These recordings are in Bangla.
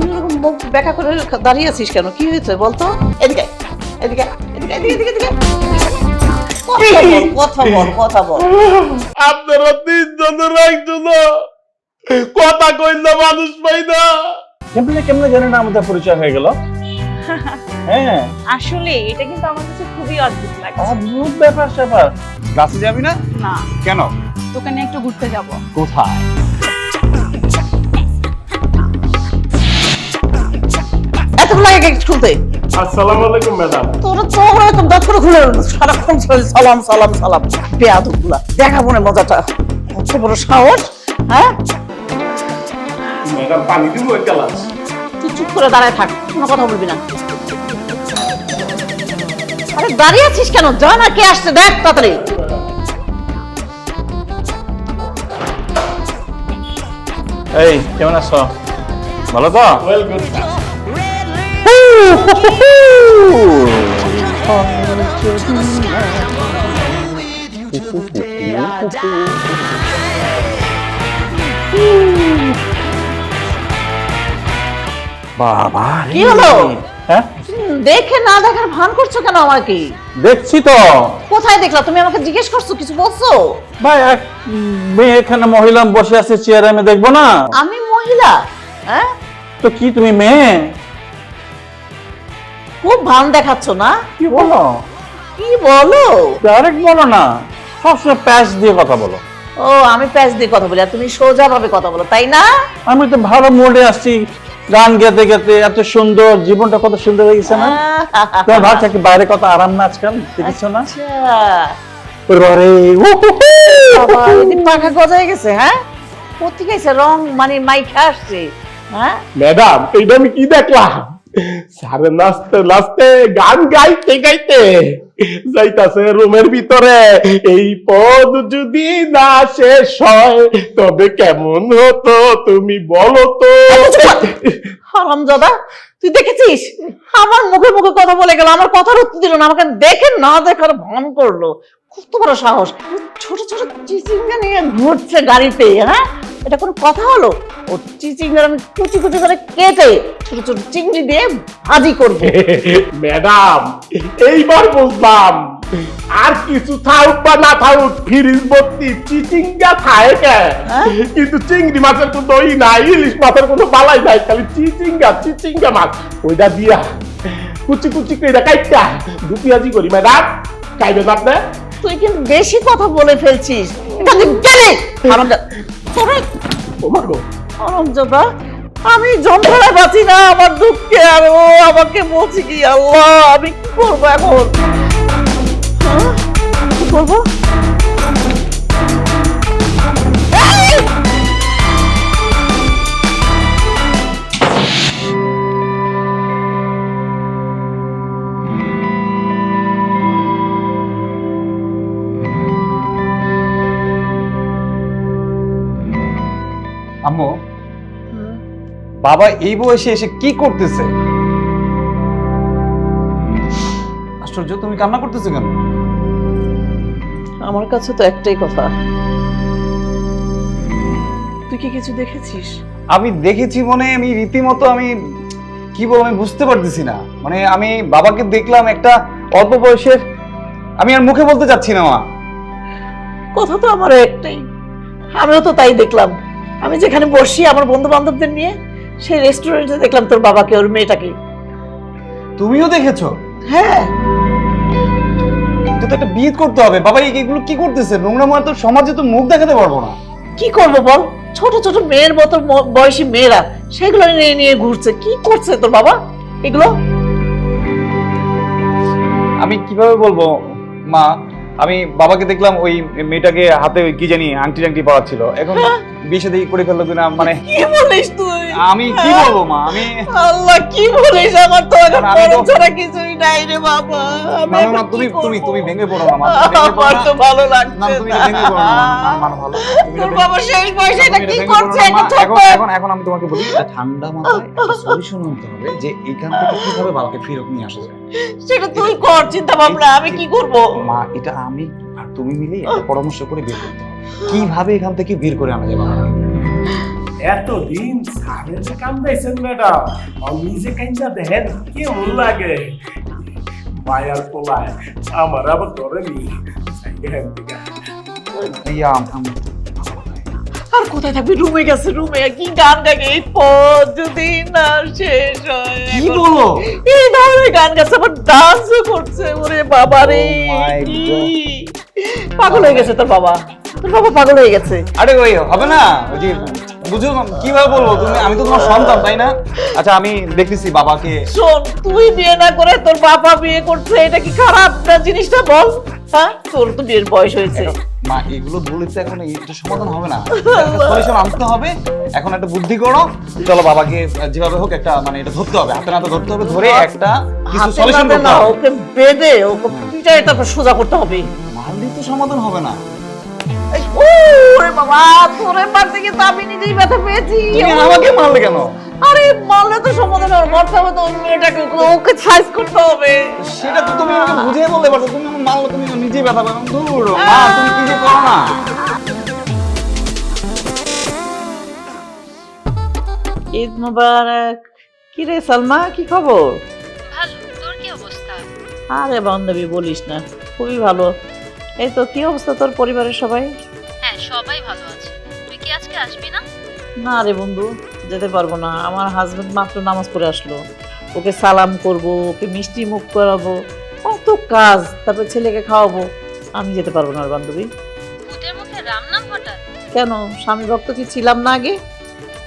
তুই এরকম মুখ ব্যাকা করে দাঁড়িয়ে আছিস কেন? কি হয়েছে বলতো? এদিকে এদিকে এদিকে এদিকে এদিকে এদিকে কথা বল কথা বল। আপনারা তিনজনের একজন কথা কইলে মানুষ পাই না। কেমনে কেমনে জানি না আমাদের পরিচয় হয়ে গেল। হ্যাঁ আসলে এটা কিন্তু আমার কাছে খুবই অদ্ভুত লাগছে। অদ্ভুত ব্যাপার স্যাপার। গাছে যাবি না? না, কেন? দোকানে একটু ঘুরতে যাব। কোথায়? এতক্ষণ লাগে গেট খুলতে? আসসালামু আলাইকুম ম্যাডাম। তোরা তো এরকম দাঁত করে খুলে সারাক্ষণ সালাম সালাম সালাম। বেয়াদবগুলা দেখাবো না মজাটা। কত বড় সাহস, হ্যাঁ? ম্যাডাম পানি দিব এক গ্লাস? তুই চুপ করে দাঁড়ায় থাক, কোনো কথা বলবি না। আরে দাঁড়িয়ে আছিস কেন? যা না, কে আসছে দেখ তাড়াতাড়ি। এই কেমন আছো? ভালো তো? Well good. বাবা কি হলো? হ্যাঁ দেখে না দেখার ভান করছো কেন আমাকে? দেখছি তো। কোথায় দেখলা? তুমি আমাকে জিজ্ঞেস করছো, কিছু বলছো? ভাই এক মেয়ে এখানে মহিলা বসে আছে চেয়ারে, আমি দেখবো না? আমি মহিলা? হ্যাঁ, তো কি তুমি মেয়ে? খুব ভান দেখাচ্ছ না? কি বলো? কি বলো? ডাইরেক্ট বলো না, সবসময় প্যাচ দিয়ে কথা বলো। ও, আমি প্যাচ দিয়ে কথা বলি আর তুমি সোজা ভাবে কথা বলো, তাই না? আমি তো ভালো মুডে আসছি, গান গেতে গেতে। এত সুন্দর জীবনটা, কত সুন্দর হয়ে গেছে না? তোমার ভাবছে কি বাইরে কত আরাম না আজকাল, দেখছো না? আচ্ছা, ওরে বাবা, এদিক পাখা গজায় গেছে। হ্যাঁ, কোথেকে গেছে রং, মানে মাইখা আসছে। হ্যাঁ, ম্যাডাম এইটা আমি কি দেখলাম? সারে নাচতে নাচতে গান গাইতে গাইতে যাইতাছে রুমের ভিতরে। এই পদ যদি না শেষ হয় তবে কেমন হতো তুমি বলো তো। হারামজাদা, তুই দেখেছিস? আমার মুখে মুখে কথা বলে গেল, আমার কথার উত্তর দিল না, আমাকে দেখে না দেখার ভান করলো। কত বড় সাহস! ছোট ছোট চিচিঙ্গা নিয়ে ঘুরছে গাড়িতে। হ্যাঁ, এটা কোনো কথা হলো? ও চিচিঙ্গা আমি কুচি কুচি করে কেটে ছোট ছোট চিংড়ি দিয়ে ভাজি করবো। ম্যাডাম এইবার বুঝলাম, আর কিছু থাউক বা না থাউক ফ্রিজ ভর্তি চিচিঙ্গা খায় কে, কিন্তু চিংড়ি মাছের কোনো ই নাই, ইলিশ মাছের কোনো বালাই নাই, খালি চিচিঙ্গা চিচিঙ্গা মাছ। ওইটা দিয়া কুচি কুচি করে কাইটা দু পেঁয়াজি করি। ম্যাডাম খাইবেন আপনি? তুই কিন্তু বেশি কথা বলে ফেলছিস। এটা তুই গেলে হারামজাদা। তোরে ওমা গো, হারামজাদা, আমি যন্ত্রণায় বাঁচি না আমার দুঃখে, আর ও আমাকে বলছে কি? আল্লাহ, আমি কি করবো এখন? হ্যাঁ? কি করবো? এই! আম্মু, বাবা এই বয়সে এসে কি করতেছে? আশ্চর্য, তুমি কান্না করতেছো কেন? আমার কাছে তো একটাই কথা, তুই কি কিছু দেখেছিস? আমি দেখেছি মনে, আমি রীতিমতো আমি কি বলবো আমি বুঝতে পারতেছি না। মানে আমি বাবাকে দেখলাম একটা অল্প বয়সের, আমি আর মুখে বলতে চাচ্ছি না মা। কথা তো আমার একটাই, আমিও তো তাই দেখলাম। আমি যেখানে বসি আমার বন্ধু বান্ধবদের নিয়ে, সেই রেস্টুরেন্টে দেখলাম তোর বাবাকে, ওর মেয়েটাকে। তুমিও দেখেছো? হ্যাঁ, তো একটা বিয়ে করতে হবে। বাবা এগুলো কি করতেছে? নোংরা মার তো সমাজে তো মুখ দেখাতে পারবো না। কি করবো বল? ছোট ছোট মেয়ের মতো বয়সী মেয়েরা সেগুলো নিয়ে নিয়ে ঘুরছে। কি করছে তোর বাবা এগুলো? আমি কিভাবে বলবো মা, আমি বাবাকে দেখলাম ওই মেয়েটাকে হাতে ওই কি জানি আংটি টাংটি পরাচ্ছিল। এখন বিয়ে শাদী করে ফেললো কিনা, মানে কি বলিস তুই? আমি কি বলবো মা? আমি আল্লাহ, কি বলিস? আমার তো এখন আমি তো- পরম ছাড়া কিছুই নাই রে বাবা। আমি না এখন না, কি তুমি তুমি করবো? তুমি ভেঙে পড়ো না মা, তুমি ভেঙে পড়ো আমার না। তো ভালো না, লাগছে তুমি না। এটা ভেঙে পড়ো না মা, মা ভালো। তুমি এটা তোর ভেঙে- বাবা শেষ বয়সে এটা তুমি কি এটা ভেঙে পড়ো করছে? না, এটা মা। ছোট এখন আমি তোমাকে বলি, একটা ঠান্ডা মাথায় একটা সলিউশন নিতে হবে যে এইখান থেকে কিভাবে বাবাকে ফিরত নিয়ে আসা যায়। সেটা তুই কর চিন্তা ভাবনা, আমি কি করব? মা এটা আমি আর তুমি মিলে একটা পরামর্শ করে বের করতে হবে কিভাবে এখান থেকে বের করে আনা যায় বাবাকে। এতদিন স্যারের কান্দাইছেন ম্যাডাম, আমি যে কান্দা দেখেন কেমন লাগে। মায়ার পোলায় আমার আবার ধরেনি। ভাইয়া আর কোথায় থাকবি? রুমে গেছে, রুমে কি গান গাগে এই পথ যদি না শেষ হয়। কি বলো? এই ধরনের গান গাছে, আবার ডান্সও করছে। ওরে বাবা রে, Oh my কি God. পাগল হয়ে গেছে তোর বাবা। তোর বাবা পাগল হয়ে গেছে। আরে ওই হবে না, ওই যে বুঝো কিভাবে বলবো, তুমি আমি তো তোমার সন্তান তাই না? আচ্ছা আমি দেখতেছি বাবাকে। শোন, তুই বিয়ে না করে তোর বাবা বিয়ে করছে, এটা কি খারাপ না? জিনিসটা বল। হ্যাঁ, তোর তো বিয়ের বয়স হয়েছে। মা এগুলো বলে তো এখন এটা সমাধান হবে না, সলিউশন আনতে হবে। এখন একটা বুদ্ধি করো, চলো বাবাকে যেভাবে হোক একটা মানে এটা ধরতে হবে, হাতে নাতে ধরতে হবে, ধরে একটা কিছু হাতে সলিউশন নাতে করতে না, হবে। ওকে বেঁধে ওকে পিটায় তারপর সোজা করতে হবে। মারলে তো সমাধান হবে না। এই, ওরে বাবা, তোরে মারতে গিয়ে তো আমি নিজেই ব্যথা পেয়েছি। তুমি আমাকে মারলে কেন? আরে মারলে তো সমাধান হবে, মারতে হবে তো ওই মেয়েটাকে, ওকে সাইজ করতে হবে। সেটা তো তুমি আমাকে বুঝিয়ে বলতে পারছো, তুমি আমাকে মারলে তুমি নিজেই ব্যথা পাবে। দূর মা, তুমি কি যে করো না। ঈদ মোবারক। কি রে সালমা, কি খবর? ভালো, তোর কি অবস্থা? আরে বান্ধবী বলিস না, খুবই ভালো। এই তো, কি অবস্থা তোর পরিবারের সবাই? হ্যাঁ, সবাই ভালো আছে। তুই কি আজকে আসবি না? না রে বন্ধু, যেতে পারবো না। আমার হাজবেন্ড মাত্র নামাজ পড়ে আসলো, ওকে সালাম করব, ওকে মিষ্টি মুখ করাবো, কত কাজ, তারপর ছেলেকে খাওয়াবো। আমি যেতে পারবো না রে বান্ধবী। ভূতের মুখে রাম নাম হঠাৎ? কেন, স্বামী ভক্ত কি ছিলাম না আগে?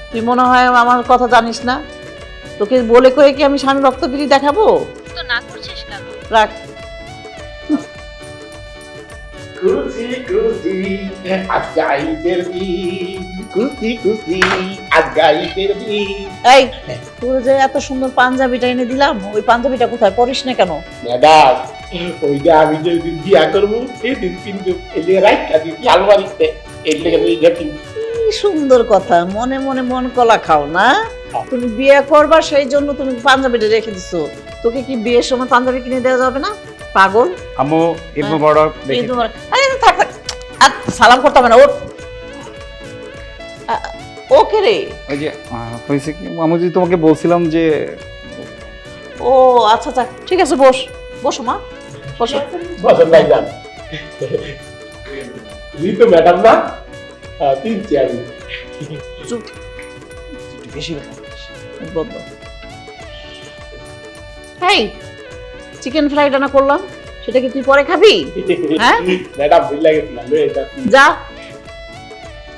তুই মনে হয় আমার কথা জানিস না। তোকে বলে কয়ে কি আমি স্বামী ভক্তগিরি দেখাবো? তো না করছিস কেন? রাখ। খুশি খুশি আজকাইতের দিন, খুশি খুশি আজকাইতের দিন। এই, তোর যে এত সুন্দর পাঞ্জাবিটা এনে দিলাম, ওই পাঞ্জাবিটা কোথায়, পরিস না কেন? ম্যাডাম, ওইটা আমি যেদিন বিয়া করবো সেদিন কিন্তু এলে রাইখা দিচ্ছি আলমারিতে, এর লেগে আমি এটা কিনছি। কি সুন্দর কথা, মনে মনে মন কলা খাও না? তুমি বিয়ে করবা সেই জন্য তুমি পাঞ্জাবিটা রেখে দিছো। তোকে কি বিয়ের সময় পাঞ্জাবি কিনে দেওয়া যাবে না? পাগল। আম্মু ঈদ মোবারক। ঈদ মোবারক। আরে থাক থাক, আর সালাম করতে হবে না। ওকে রে। ওই যে হয়েছে কি আমি যে তোমাকে বলছিলাম যে ও আচ্ছা আচ্ছা, ঠিক আছে, বস বসো মা, বসো। বসেন ভাই যান। তো ম্যাডাম না, তিন চেয়ার। চুপ, বেশি বন্ধ। এই, চিকেন ফ্রাই রান্না করলাম, সেটা কি তুই পরে খাবি? হ্যাঁ ম্যাডাম ভুল লাগেছিলাম, যা।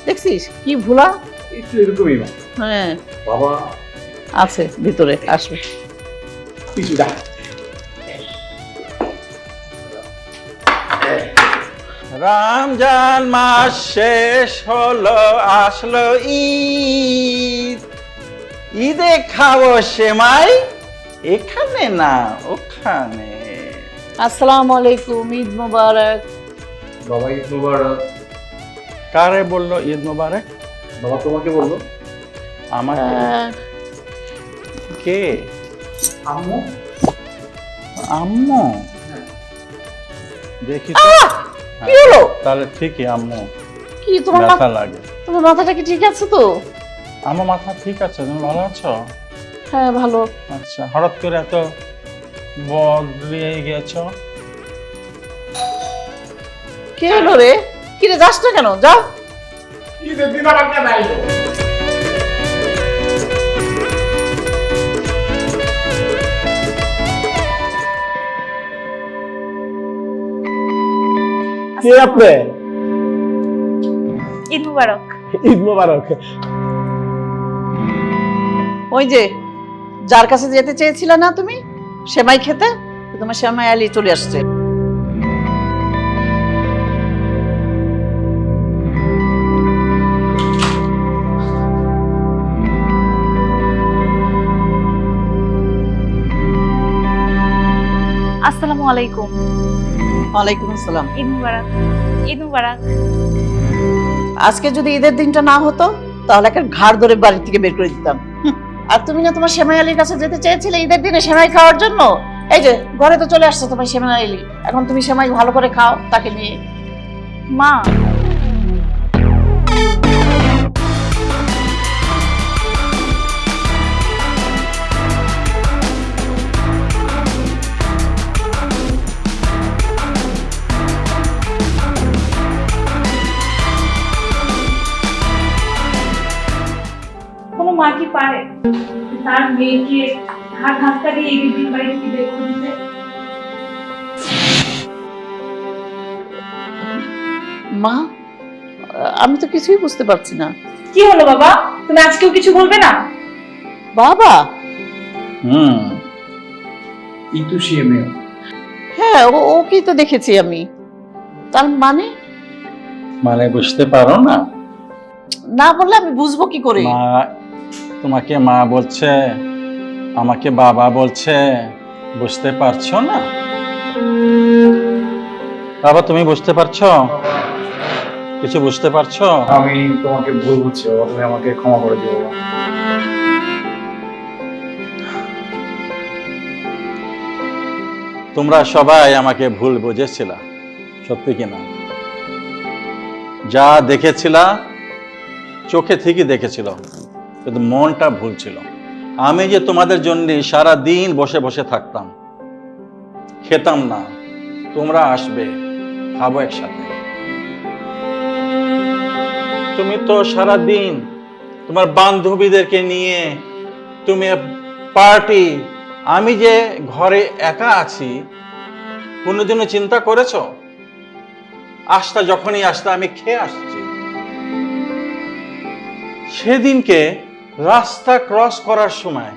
দেখছিস কি ভুলা? একটু এরকমই না হ্যাঁ, বাবা, আছে ভিতরে, আসবে। কিছু না। রমজান মাস শেষ হলো, আসলো ঈদ। ঈদে খাবো সেমাই, এখানে না ওখানে। আসসালামু আলাইকুম, ঈদ মোবারক। বাবা ঈদ মোবারক। কারে বললো ঈদ মোবারক? বাবা তোমাকে বললো। আমাকে? কে? আম্মু। আম্মু? দেখি তো। কি হলো? তাহলে ঠিকই আম্মু, কি তোমার ব্যথা লাগে। তোমার মাথাটা কি ঠিক আছে তো? আমার মাথা ঠিক আছে, তুমি ভালো আছো? হ্যাঁ ভালো। আচ্ছা, হঠাৎ করে এত বদলিয়ে গেছো? কি হলো রে? কি রে, যাস না কেন? যা। ঈদের দিন আমার কেন আইলো? কে আপনি? ঈদ মুবারক। ঈদ মোবারক। ওই যে যার কাছে যেতে চেয়েছিলে না তুমি সেমাই খেতে, তোমার সেমাই আলি চলে আসছে। আসসালামু আলাইকুম। ওয়ালাইকুম আসসালাম। ঈদ মুবারক। ঈদ মুবারক। আজকে যদি ঈদের দিনটা না হতো তাহলে একটা ঘাড় ধরে বাড়ি থেকে বের করে দিতাম। আর তুমি না তোমার সেমাই আলীর কাছে যেতে চেয়েছিলে ঈদের দিনে সেমাই খাওয়ার জন্য, এই যে ঘরে তো চলে আসছে তোমার সেমাই আলী। এখন তুমি সেমাই ভালো করে খাও তাকে নিয়ে। মা, তার মেয়েকে হাত ধাক্কা দিয়ে এই বিল্ডিং বাড়ি থেকে বের করে দিতে? মা, আমি তো কিছুই বুঝতে পারছি না। কি হলো বাবা, তুমি আজকেও কিছু বলবে না? বাবা? ইতু সে মেয়ে। হ্যাঁ, ওকেই তো দেখেছি আমি। তার মানে? মানে বুঝতে পারো না? না বললে আমি বুঝবো কি করে? মা তোমাকে মা বলছে, আমাকে বাবা বলছে, বুঝতে পারছো না? বাবা তুমি বুঝতে পারছো? কিছু বুঝতে পারছো? আমি তোমাকে ভুল বুঝছি বাবা, তুমি আমাকে ক্ষমা করে দিও বাবা। তোমরা সবাই আমাকে ভুল বুঝেছিল, সত্যি কিনা? যা দেখেছিলা চোখে ঠিকই দেখেছিল, কিন্তু মনটা ভুল ছিল। আমি যে তোমাদের জন্য সারা দিন বসে বসে থাকতাম, খেতাম না, তোমরা আসবে, খাবো একসাথে। তুমি তো সারা দিন তোমার বান্ধবীদেরকে নিয়ে তুমি পার্টি, আমি যে ঘরে একা আছি কোনোদিনও চিন্তা করেছো? আসতা, যখনই আসতা আমি খেয়ে আসছি। সেদিনকে রাস্তা ক্রস করার সময়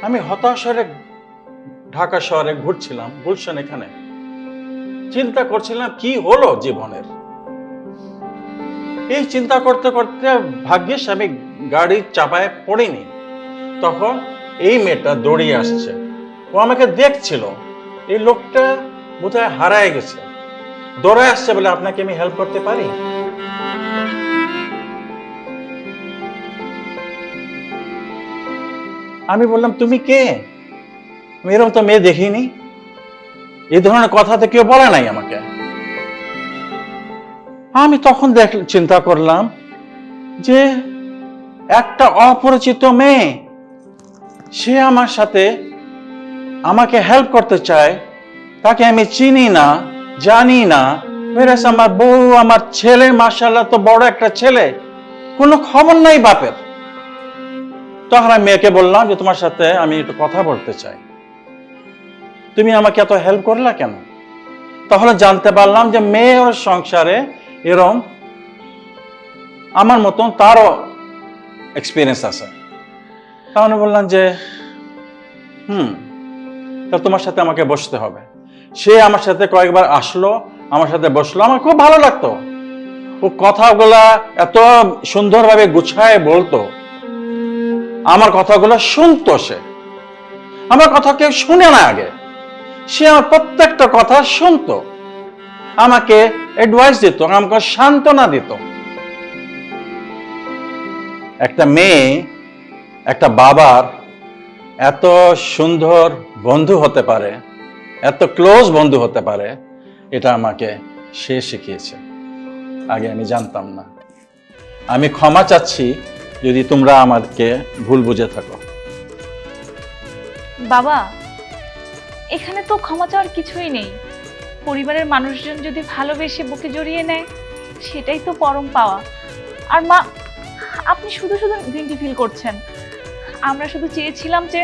আমি হতাশ হয়ে ঢাকা শহরে ঘুরছিলাম, গুলশান এখানে চিন্তা করছিলাম কি হলো জীবনের। এই চিন্তা করতে করতে ভাগ্যিস আমি গাড়ির চাপায় পড়িনি। তখন এই মেয়েটা দৌড়িয়ে আসছে, ও আমাকে দেখছিল, এই লোকটা বোধহয় হারায় গেছে, দৌড়ায় আসছে বলে আপনাকে আমি হেল্প করতে পারি। আমি বললাম তুমি কে? এরকম তো মেয়ে দেখিনি, এই ধরনের কথা তো কেউ বলে নাই আমাকে। আমি তখন চিন্তা করলাম যে একটা অপরিচিত মেয়ে, সে আমার সাথে আমাকে হেল্প করতে চায়, তাকে আমি চিনি না, জানি না। মেরেস আমার বউ, আমার ছেলে, মাশাআল্লাহ তো বড় একটা ছেলে, কোনো খবর নাই বাপের। তখন আমি মেয়েকে বললাম যে তোমার সাথে আমি একটু কথা বলতে চাই, তুমি আমাকে এত হেল্প করলা কেন? তাহলে জানতে পারলাম যে মেয়ে ওর সংসারে এরম আমার মতন তারও এক্সপিরিয়েন্স আছে। তাহলে বললাম যে তাহলে তোমার সাথে আমাকে বসতে হবে। সে আমার সাথে কয়েকবার আসলো, আমার সাথে বসলো, আমার খুব ভালো লাগতো। ও কথাগুলা এত সুন্দরভাবে গুছায় বলতো, আমার কথাগুলো শুনতো। সে আমার কথা কেউ শুনে না আগে, সে আমার প্রত্যেকটা কথা শুনতো, আমাকে অ্যাডভাইস দিত, আমাকে সান্ত্বনা দিত। একটা মেয়ে একটা বাবার এত সুন্দর বন্ধু হতে পারে, এত ক্লোজ বন্ধু হতে পারে, এটা আমাকে সে শিখিয়েছে। আগে আমি জানতাম না। আমি ক্ষমা চাচ্ছি যদি তোমরা আমাকে ভুল বুঝে থাকো। বাবা, এখানে তো ক্ষমা চাওয়ার কিছুই নেই। পরিবারের মানুষজন যদি ভালোবেসে বুকে জড়িয়ে নেয়, সেটাই তো পরম পাওয়া। আর মা, আপনি শুধু শুধু গিল্টি ফিল করছেন। আমরা শুধু চেয়েছিলাম যে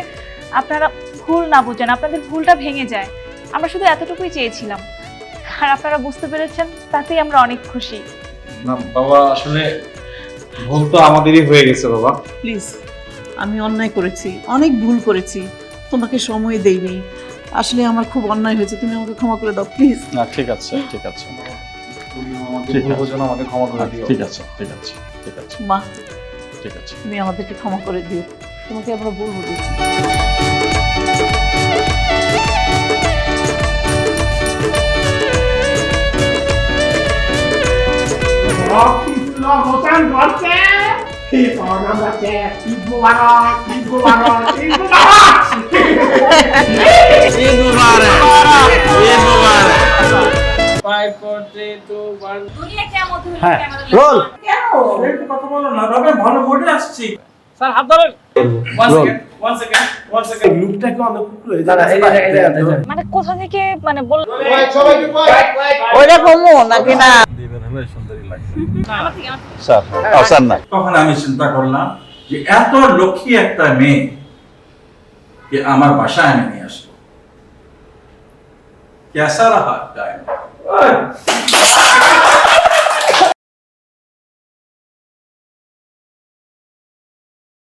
আপনারা ভুল না বোঝেন, আপনাদের ভুলটা ভেঙে যায়। আমরা শুধু এতটুকুই চেয়েছিলাম, আর আপনারা বুঝতে পেরেছেন, তাতেই আমরা অনেক খুশি। না বাবা, আসলে ভুল তো আমাদেরই হয়ে গেছে বাবা। প্লিজ, আমি অন্যায় করেছি, অনেক ভুল করেছি, তোমাকে সময় দেইনি। আসলে আমার খুব অন্যায় হয়েছে, তুমি আমাকে ক্ষমা করে দাও প্লিজ। না ঠিক আছে, ঠিক আছে, তুমি আমাকে ঠিক ভুল আছে। বোঝো না, আমাকে ক্ষমা করে দিও। ঠিক আছে, ঠিক আছে, ঠিক আছে, মা, ঠিক আছে। তুমি আমাদেরকে ক্ষমা করে দিও, তোমাকে আমরা ভুল বুঝেছি। হ্যাঁ, রোল। মানে কোথা থেকে মানে বল ওইটা কমো নাকি না? স্যার, স্যার না। তখন আমি চিন্তা করলাম যে এত লক্ষ্মী একটা মেয়ে কে আমার বাসায় এনে নিয়ে আসলো। कैसा रहा टाइम?